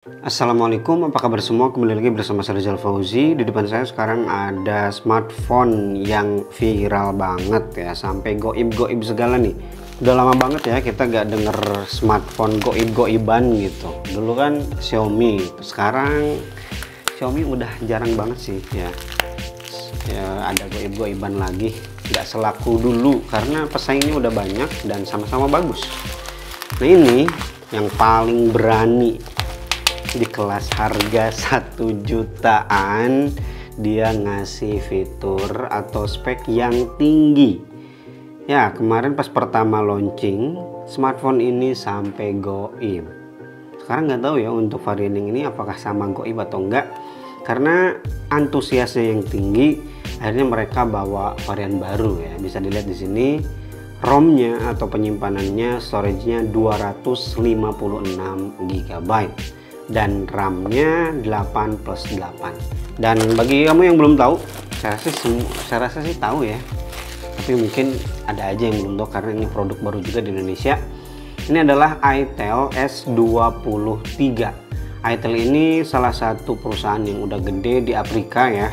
Assalamualaikum, apa kabar semua? Kembali lagi bersama saya Rizal Fauzi. Di depan saya sekarang ada smartphone yang viral banget ya, sampai goib-goib segala nih. Udah lama banget ya kita gak denger smartphone goib-goiban gitu. Dulu kan Xiaomi, sekarang Xiaomi udah jarang banget sih ya. Ada goib-goiban lagi, gak selaku dulu karena pesaingnya udah banyak dan sama-sama bagus. Nah ini yang paling berani di kelas harga 1 jutaan, dia ngasih fitur atau spek yang tinggi ya. Kemarin pas pertama launching smartphone ini sampai goib. Sekarang nggak tahu ya untuk varian yang ini apakah sama goib atau enggak, karena antusiasnya yang tinggi akhirnya mereka bawa varian baru ya. Bisa dilihat di sini ROM-nya atau penyimpanannya, storage-nya 256 GB dan RAM-nya 8+8. Dan bagi kamu yang belum tahu, saya rasa sih tahu ya, tapi mungkin ada aja yang belum tahu karena ini produk baru juga di Indonesia. Ini adalah itel S23. itel ini salah satu perusahaan yang udah gede di Afrika ya,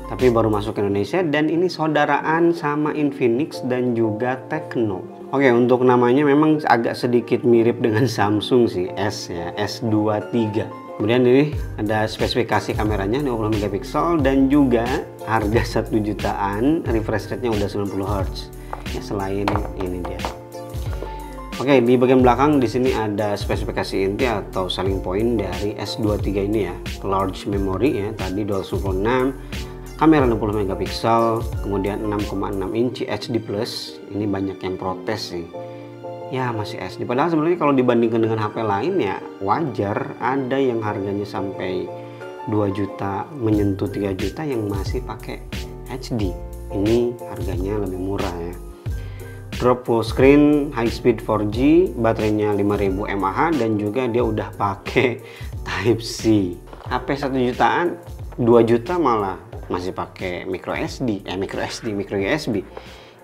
tapi baru masuk ke Indonesia, dan ini saudaraan sama Infinix dan juga Tecno. Oke, untuk namanya memang agak sedikit mirip dengan Samsung sih, S ya, S23. Kemudian ini ada spesifikasi kameranya 20 megapiksel dan juga harga 1 jutaan, refresh rate-nya udah 90 Hz. Ya, selain ini dia. Oke, di bagian belakang di sini ada spesifikasi inti atau selling point dari S23 ini ya. Large memory ya, tadi 256, kamera 60 megapiksel, kemudian 6,6 inci HD+. Ini banyak yang protes sih. Ya masih HD. Padahal sebenarnya kalau dibandingkan dengan HP lain ya wajar. Ada yang harganya sampai 2 juta menyentuh 3 juta yang masih pakai HD. Ini harganya lebih murah ya. Drop full screen, high speed 4G, baterainya 5000 mAh dan juga dia udah pakai Type C. HP 1 jutaan, 2 juta malah masih pakai micro USB.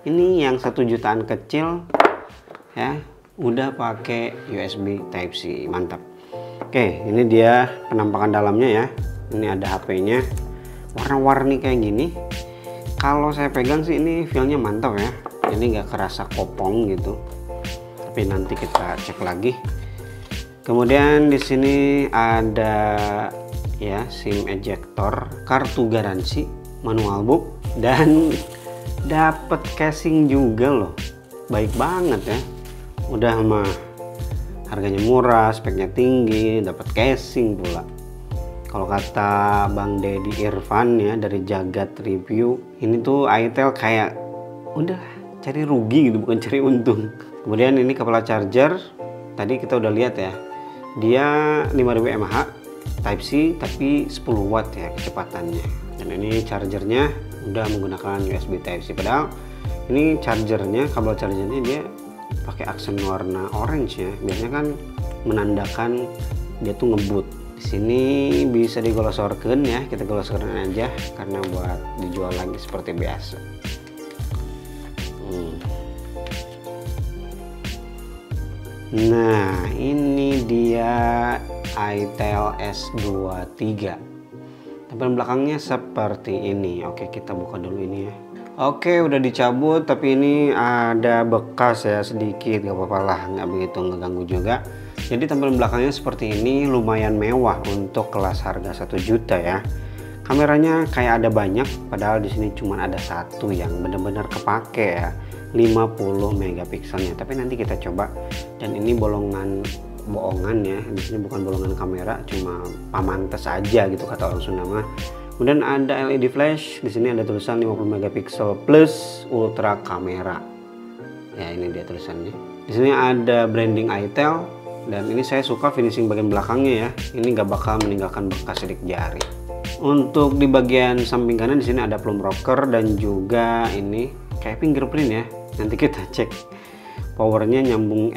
Ini yang 1 jutaan kecil ya udah pakai USB Type C, mantap. Oke, ini dia penampakan dalamnya ya. Ini ada HP-nya, warna-warni kayak gini. Kalau saya pegang sih ini feel-nya mantap ya. Ini nggak kerasa kopong gitu. Tapi nanti kita cek lagi. Kemudian di sini ada ya SIM ejector, kartu garansi, manual book, dan dapat casing juga loh. Baik banget ya. Udah mah harganya murah, speknya tinggi, dapat casing pula. Kalau kata Bang Deddy Irfan ya dari Jagat Review, ini tuh itel kayak udah cari rugi gitu, bukan cari untung. Kemudian ini kepala charger, tadi kita udah lihat ya, dia 5000 mAh Type C tapi 10 watt ya kecepatannya. Dan ini chargernya udah menggunakan USB Type C. Padahal ini chargernya, kabel chargernya dia pakai aksen warna orange ya. Biasanya kan menandakan dia tuh ngebut. Di sini bisa digolosorkan ya, kita golosorkan aja karena buat dijual lagi seperti biasa. Nah, ini dia itel S23. Tampilan belakangnya seperti ini. Oke, kita buka dulu ini ya. Oke, udah dicabut tapi ini ada bekas ya sedikit, gak apa-apa lah, nggak begitu ngeganggu juga. Jadi tampilan belakangnya seperti ini, lumayan mewah untuk kelas harga 1 juta ya. Kameranya kayak ada banyak, padahal di sini cuma ada satu yang benar-benar kepake ya, 50 megapikselnya. Tapi nanti kita coba. Dan ini bohongan ya, di sini bukan bolongan kamera, cuma pamantes aja gitu kata orang Sunda mah. Kemudian ada LED flash, di sini ada tulisan 50 megapiksel plus ultra kamera. Ya ini dia tulisannya. Di sini ada branding itel, dan ini saya suka finishing bagian belakangnya ya. Ini nggak bakal meninggalkan bekas sidik jari. Untuk di bagian samping kanan di sini ada plum rocker dan juga ini kayak fingerprint ya. Nanti kita cek powernya nyambung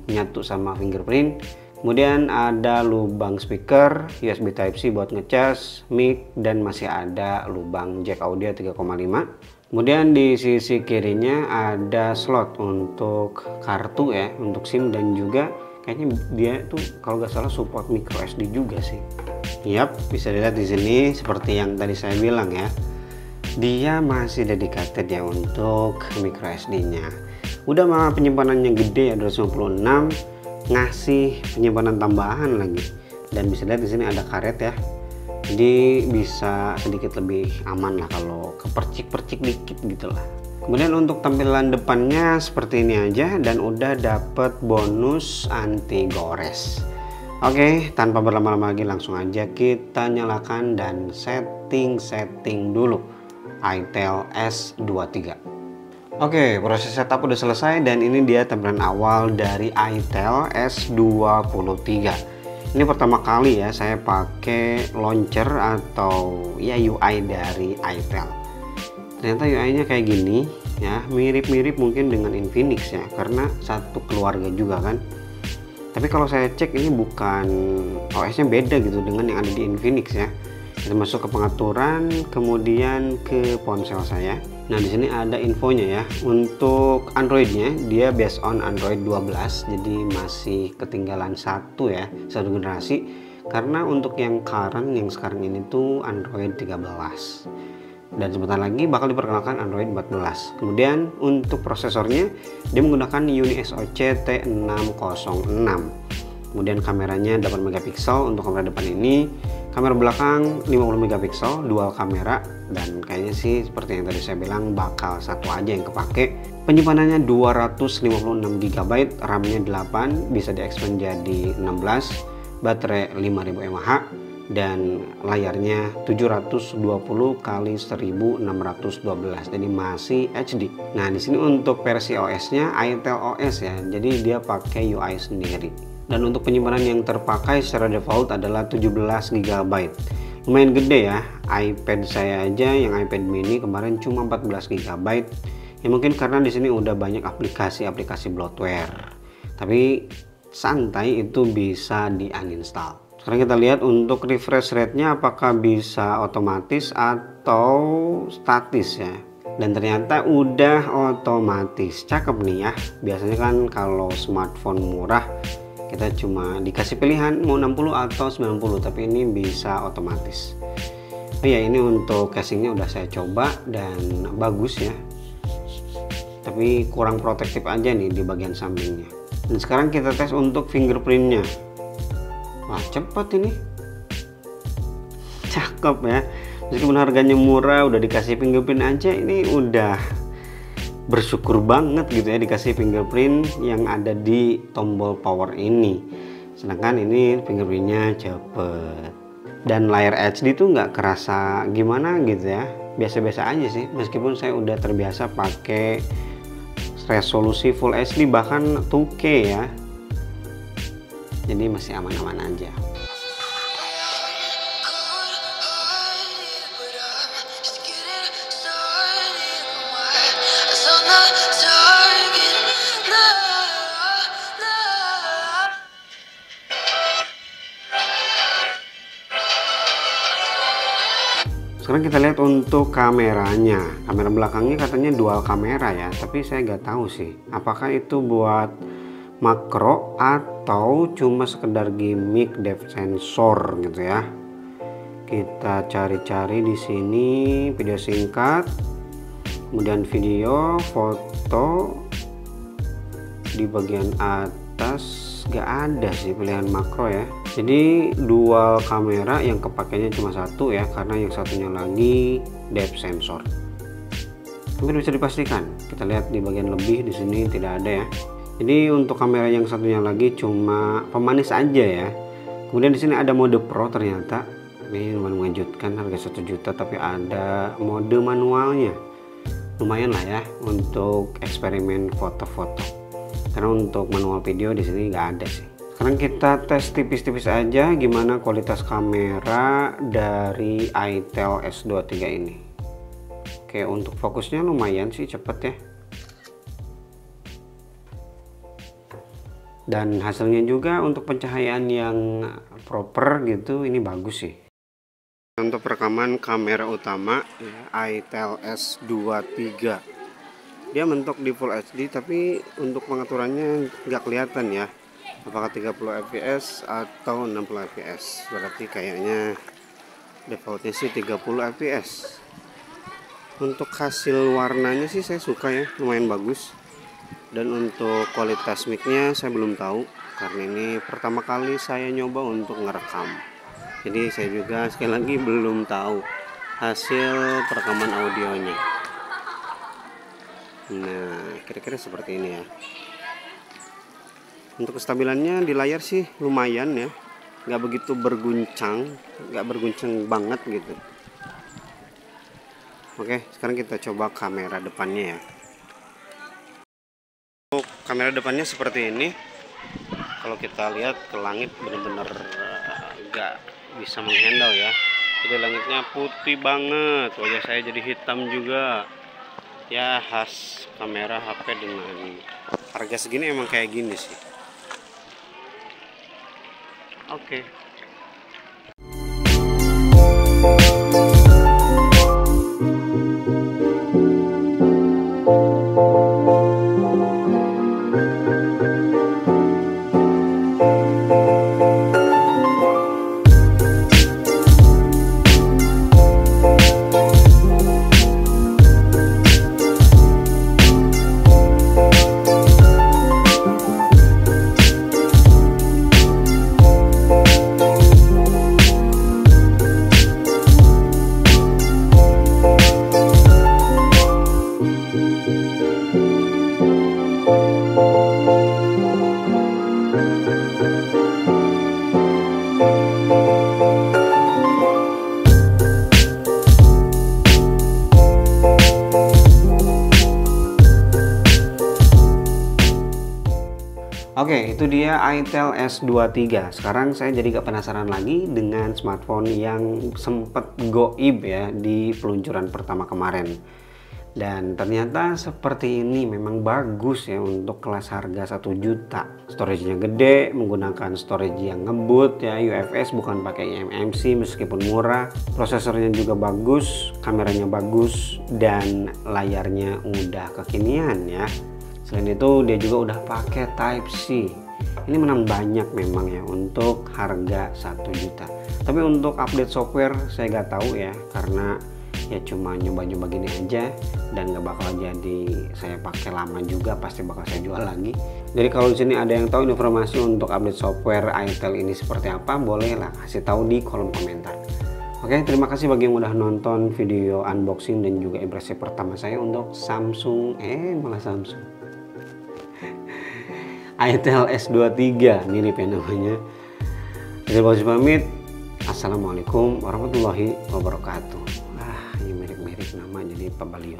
nyatu sama fingerprint. Kemudian ada lubang speaker, USB Type C buat ngecas, mic, dan masih ada lubang jack audio 3,5. Kemudian di sisi kirinya ada slot untuk kartu ya, untuk SIM dan juga kayaknya dia tuh kalau nggak salah support micro SD juga sih. Yap, bisa dilihat di sini seperti yang tadi saya bilang ya, dia masih dedicated ya untuk micro SD-nya. Udah mah penyimpanannya gede ya, 256, ngasih penyimpanan tambahan lagi. Dan bisa lihat di sini ada karet ya. Jadi bisa sedikit lebih aman lah kalau kepercik-percik dikit gitu lah. Kemudian untuk tampilan depannya seperti ini aja dan udah dapet bonus anti gores. Oke, tanpa berlama-lama lagi langsung aja kita nyalakan dan setting dulu itel S23. Oke, proses setup udah selesai dan ini dia tampilan awal dari itel S23. Ini pertama kali ya saya pakai launcher atau ya UI dari itel. Ternyata UI-nya kayak gini ya, mirip-mirip mungkin dengan Infinix ya, karena satu keluarga juga kan. Tapi kalau saya cek ini bukan, OS-nya beda gitu dengan yang ada di Infinix ya. Kita masuk ke pengaturan, kemudian ke ponsel saya. Nah, di sini ada infonya ya. Untuk Android-nya dia based on Android 12, jadi masih ketinggalan satu ya, satu generasi. Karena untuk yang current yang sekarang ini tuh Android 13. Dan sebentar lagi bakal diperkenalkan Android 14. Kemudian untuk prosesornya dia menggunakan UniSoC T606. Kemudian kameranya 8 megapiksel untuk kamera depan ini, kamera belakang 50 megapiksel dual kamera, dan kayaknya sih seperti yang tadi saya bilang bakal satu aja yang kepake. Penyimpanannya 256 GB, RAM-nya 8, bisa di-expand jadi 16, baterai 5000 mAh, dan layarnya 720 x 1612, jadi masih HD. Nah, di sini untuk versi OS-nya itel OS ya, jadi dia pakai UI sendiri. Dan untuk penyimpanan yang terpakai secara default adalah 17 GB. Lumayan gede ya, iPad saya aja yang iPad mini kemarin cuma 14 GB. Ya mungkin karena di sini udah banyak aplikasi-aplikasi bloatware. Tapi santai, itu bisa di uninstall. Sekarang kita lihat untuk refresh rate-nya apakah bisa otomatis atau statis ya. Dan ternyata udah otomatis. Cakep nih ya. Biasanya kan kalau smartphone murah kita cuma dikasih pilihan mau 60 atau 90, tapi ini bisa otomatis. Oh ya, ini untuk casingnya udah saya coba dan bagus ya, tapi kurang protektif aja nih di bagian sampingnya. Dan sekarang kita tes untuk fingerprintnya. Wah, cepet ini, cakep ya. Meskipun harganya murah, udah dikasih fingerprint aja, ini udah bersyukur banget gitu ya dikasih fingerprint yang ada di tombol power ini. Sedangkan ini fingerprintnya cepet dan layar HD tuh nggak kerasa gimana gitu ya, biasa-biasa aja sih, meskipun saya udah terbiasa pakai resolusi Full HD bahkan 2K ya, jadi masih aman-aman aja. Sekarang kita lihat untuk kameranya. Kamera belakangnya katanya dual kamera ya, tapi saya nggak tahu sih apakah itu buat makro atau cuma sekedar gimmick depth sensor gitu ya. Kita cari-cari di sini video singkat, kemudian video, foto. Di bagian atas nggak ada sih pilihan makro ya. Jadi dual kamera yang kepakainya cuma satu ya, karena yang satunya lagi depth sensor. Mungkin bisa dipastikan. Kita lihat di bagian lebih di sini tidak ada ya. Jadi untuk kamera yang satunya lagi cuma pemanis aja ya. Kemudian di sini ada mode pro ternyata. Ini lumayan mengejutkan, harga 1 juta tapi ada mode manualnya. Lumayan lah ya untuk eksperimen foto-foto. Karena untuk manual video di sini nggak ada sih. Sekarang kita tes tipis-tipis aja gimana kualitas kamera dari itel S23 ini. Oke, untuk fokusnya lumayan sih cepet ya. Dan hasilnya juga untuk pencahayaan yang proper gitu, ini bagus sih. Untuk rekaman kamera utama ya, itel S23. Dia mentok di Full HD, tapi untuk pengaturannya nggak kelihatan ya. apakah 30 fps atau 60 fps. Berarti kayaknya defaultnya sih 30 fps. Untuk hasil warnanya sih saya suka ya, lumayan bagus. Dan untuk kualitas micnya saya belum tahu, karena ini pertama kali saya nyoba untuk ngerekam. Jadi saya juga sekali lagi belum tahu hasil perekaman audionya. Nah, kira-kira seperti ini ya. Untuk kestabilannya di layar sih lumayan ya, nggak begitu berguncang, nggak berguncang banget gitu. Oke, sekarang kita coba kamera depannya ya. Untuk kamera depannya seperti ini. Kalau kita lihat ke langit benar-benar nggak bisa menghandle ya. Jadi langitnya putih banget, wajah saya jadi hitam juga. Ya khas kamera HP dengan harga segini emang kayak gini sih. Oke. Oke, itu dia itel S23. Sekarang saya jadi gak penasaran lagi dengan smartphone yang sempat goib ya di peluncuran pertama kemarin. Dan ternyata seperti ini memang bagus ya untuk kelas harga 1 juta. Storage-nya gede, menggunakan storage yang ngebut ya, UFS bukan pakai eMMC meskipun murah. Prosesornya juga bagus, kameranya bagus, dan layarnya udah kekinian ya. Selain itu dia juga udah pakai Type-C. Ini menang banyak memang ya untuk harga 1 juta. Tapi untuk update software saya nggak tahu ya, karena ya cuma nyoba-nyoba gini aja dan nggak bakal jadi saya pakai lama juga, pasti bakal saya jual lagi. Jadi kalau di sini ada yang tahu informasi untuk update software itel ini seperti apa, bolehlah kasih tahu di kolom komentar. Oke, terima kasih bagi yang udah nonton video unboxing dan juga impresi pertama saya untuk Samsung, malah Samsung. itel S23 mirip ya namanya. Jadi bos pamit. Assalamualaikum warahmatullahi wabarakatuh. Ini mirip-mirip nama jadi Pak Balio.